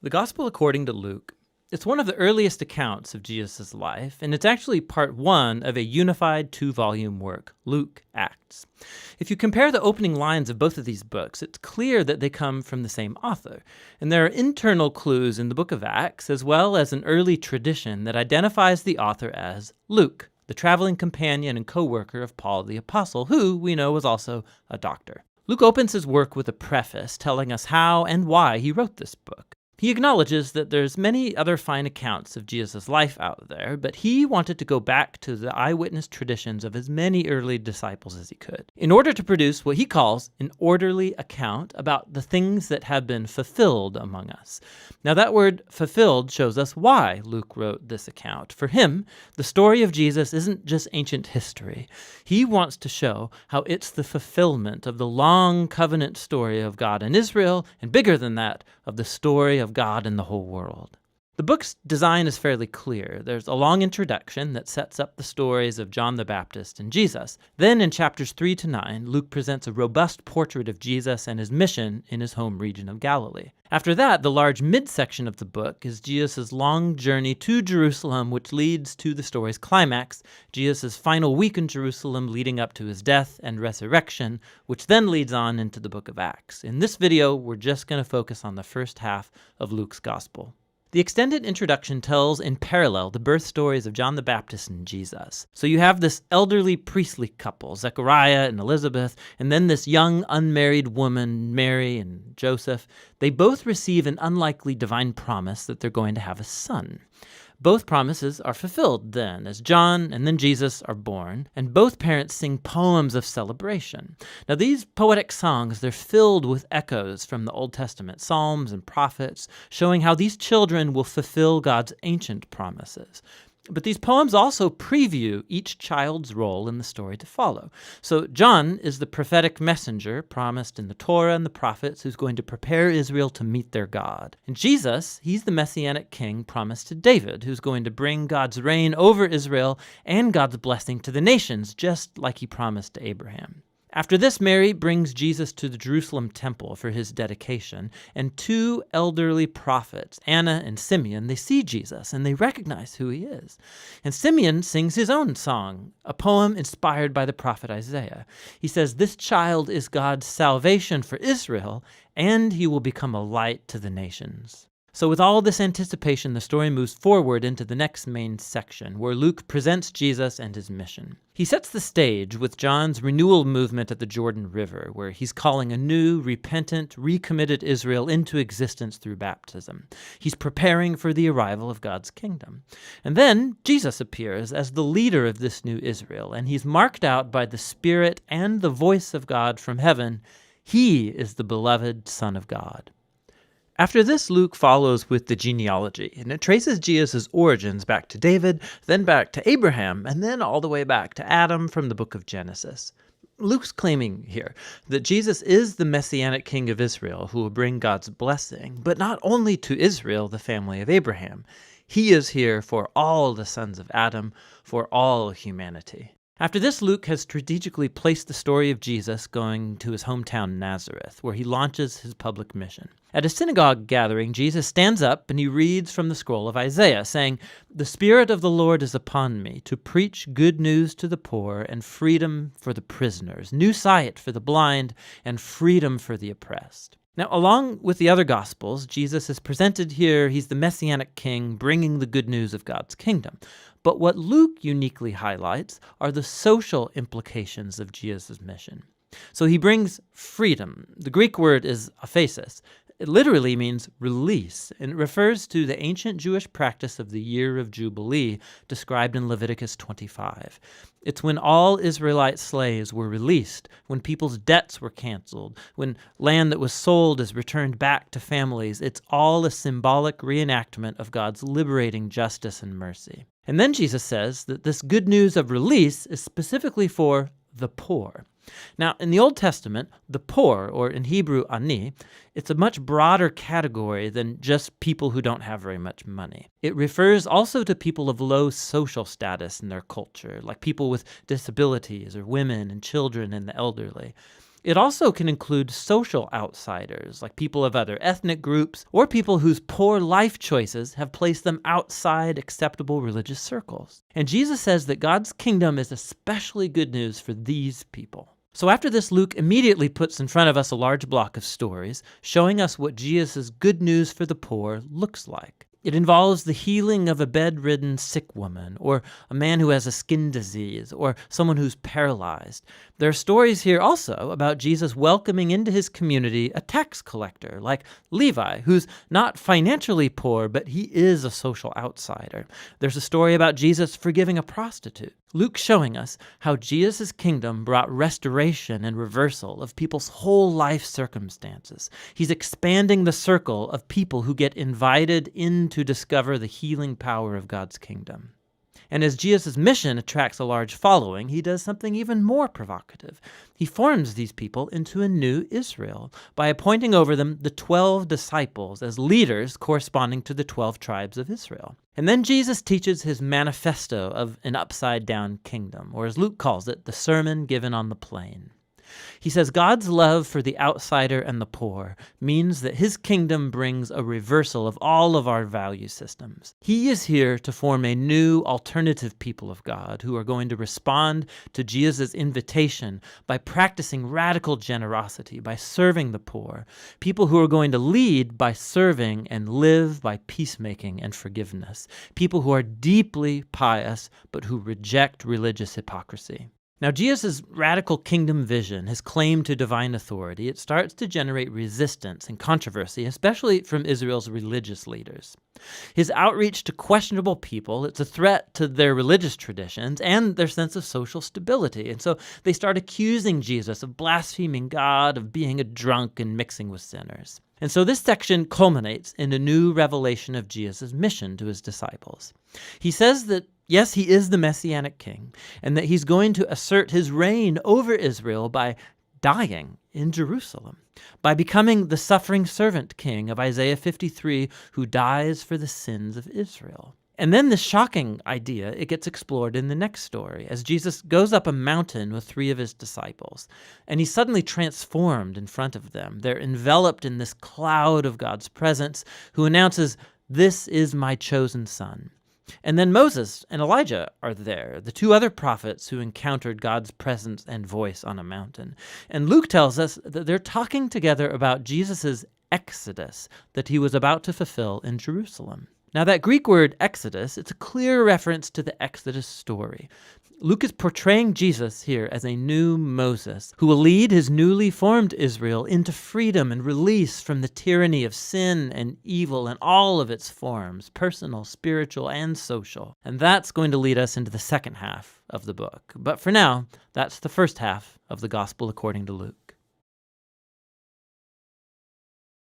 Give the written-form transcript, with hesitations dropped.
The Gospel according to Luke. It's one of the earliest accounts of Jesus' life, and it's actually part one of a unified two-volume work, Luke Acts. If you compare the opening lines of both of these books, it's clear that they come from the same author, and there are internal clues in the book of Acts, as well as an early tradition that identifies the author as Luke, the traveling companion and co-worker of Paul the Apostle, who we know was also a doctor. Luke opens his work with a preface telling us how and why he wrote this book. He acknowledges that there's many other fine accounts of Jesus' life out there, but he wanted to go back to the eyewitness traditions of as many early disciples as he could, in order to produce what he calls an orderly account about the things that have been fulfilled among us. Now that word fulfilled shows us why Luke wrote this account. For him, the story of Jesus isn't just ancient history. He wants to show how it's the fulfillment of the long covenant story of God and Israel, and bigger than that, of the story of God in the whole world. The book's design is fairly clear. There's a long introduction that sets up the stories of John the Baptist and Jesus. Then in chapters 3 to 9, Luke presents a robust portrait of Jesus and his mission in his home region of Galilee. After that, the large midsection of the book is Jesus' long journey to Jerusalem, which leads to the story's climax, Jesus' final week in Jerusalem leading up to his death and resurrection, which then leads on into the book of Acts. In this video, we're just going to focus on the first half of Luke's gospel. The extended introduction tells in parallel the birth stories of John the Baptist and Jesus. So you have this elderly priestly couple, Zechariah and Elizabeth, and then this young unmarried woman, Mary and Joseph. They both receive an unlikely divine promise that they're going to have a son. Both promises are fulfilled then, as John and then Jesus are born, and both parents sing poems of celebration. Now these poetic songs, they're filled with echoes from the Old Testament, psalms and prophets, showing how these children will fulfill God's ancient promises. But these poems also preview each child's role in the story to follow. So John is the prophetic messenger promised in the Torah and the prophets who's going to prepare Israel to meet their God. And Jesus, he's the messianic king promised to David, who's going to bring God's reign over Israel and God's blessing to the nations, just like he promised to Abraham. After this, Mary brings Jesus to the Jerusalem temple for his dedication, and two elderly prophets, Anna and Simeon, they see Jesus and they recognize who he is. And Simeon sings his own song, a poem inspired by the prophet Isaiah. He says, "This child is God's salvation for Israel, and he will become a light to the nations." So with all this anticipation, the story moves forward into the next main section, where Luke presents Jesus and his mission. He sets the stage with John's renewal movement at the Jordan River, where he's calling a new, repentant, recommitted Israel into existence through baptism. He's preparing for the arrival of God's kingdom. And then Jesus appears as the leader of this new Israel, and he's marked out by the Spirit and the voice of God from heaven. He is the beloved Son of God. After this, Luke follows with the genealogy, and it traces Jesus' origins back to David, then back to Abraham, and then all the way back to Adam from the book of Genesis. Luke's claiming here that Jesus is the messianic king of Israel who will bring God's blessing, but not only to Israel, the family of Abraham. He is here for all the sons of Adam, for all humanity. After this, Luke has strategically placed the story of Jesus going to his hometown Nazareth, where he launches his public mission. At a synagogue gathering, Jesus stands up and he reads from the scroll of Isaiah, saying, "The Spirit of the Lord is upon me, to preach good news to the poor and freedom for the prisoners, new sight for the blind and freedom for the oppressed." Now, along with the other Gospels, Jesus is presented here. He's the Messianic King bringing the good news of God's kingdom. But what Luke uniquely highlights are the social implications of Jesus' mission. So he brings freedom. The Greek word is aphesis. It literally means release, and it refers to the ancient Jewish practice of the year of Jubilee described in Leviticus 25. It's when all Israelite slaves were released, when people's debts were canceled, when land that was sold is returned back to families. It's all a symbolic reenactment of God's liberating justice and mercy. And then Jesus says that this good news of release is specifically for the poor. Now, in the Old Testament, the poor, or in Hebrew, ani, it's a much broader category than just people who don't have very much money. It refers also to people of low social status in their culture, like people with disabilities or women and children and the elderly. It also can include social outsiders, like people of other ethnic groups, or people whose poor life choices have placed them outside acceptable religious circles. And Jesus says that God's kingdom is especially good news for these people. So after this, Luke immediately puts in front of us a large block of stories, showing us what Jesus' good news for the poor looks like. It involves the healing of a bedridden sick woman, or a man who has a skin disease, or someone who's paralyzed. There are stories here also about Jesus welcoming into his community a tax collector like Levi, who's not financially poor, but he is a social outsider. There's a story about Jesus forgiving a prostitute. Luke showing us how Jesus' kingdom brought restoration and reversal of people's whole life circumstances. He's expanding the circle of people who get invited in to discover the healing power of God's kingdom. And as Jesus' mission attracts a large following, he does something even more provocative. He forms these people into a new Israel by appointing over them the 12 disciples as leaders corresponding to the 12 tribes of Israel. And then Jesus teaches his manifesto of an upside-down kingdom, or as Luke calls it, the sermon given on the plain. He says God's love for the outsider and the poor means that his kingdom brings a reversal of all of our value systems. He is here to form a new alternative people of God who are going to respond to Jesus' invitation by practicing radical generosity, by serving the poor. People who are going to lead by serving and live by peacemaking and forgiveness. People who are deeply pious but who reject religious hypocrisy. Now, Jesus' radical kingdom vision, his claim to divine authority, it starts to generate resistance and controversy, especially from Israel's religious leaders. His outreach to questionable people, it's a threat to their religious traditions and their sense of social stability. And so they start accusing Jesus of blaspheming God, of being a drunk and mixing with sinners. And so this section culminates in a new revelation of Jesus' mission to his disciples. He says that yes, he is the Messianic king, and that he's going to assert his reign over Israel by dying in Jerusalem, by becoming the suffering servant king of Isaiah 53, who dies for the sins of Israel. And then this shocking idea, it gets explored in the next story, as Jesus goes up a mountain with 3 of his disciples, and he's suddenly transformed in front of them. They're enveloped in this cloud of God's presence, who announces, "This is my chosen son." And then Moses and Elijah are there, the 2 other prophets who encountered God's presence and voice on a mountain. And Luke tells us that they're talking together about Jesus' exodus that he was about to fulfill in Jerusalem. Now that Greek word exodus, it's a clear reference to the Exodus story. Luke is portraying Jesus here as a new Moses who will lead his newly formed Israel into freedom and release from the tyranny of sin and evil in all of its forms, personal, spiritual, and social. And that's going to lead us into the second half of the book. But for now, that's the first half of the Gospel according to Luke.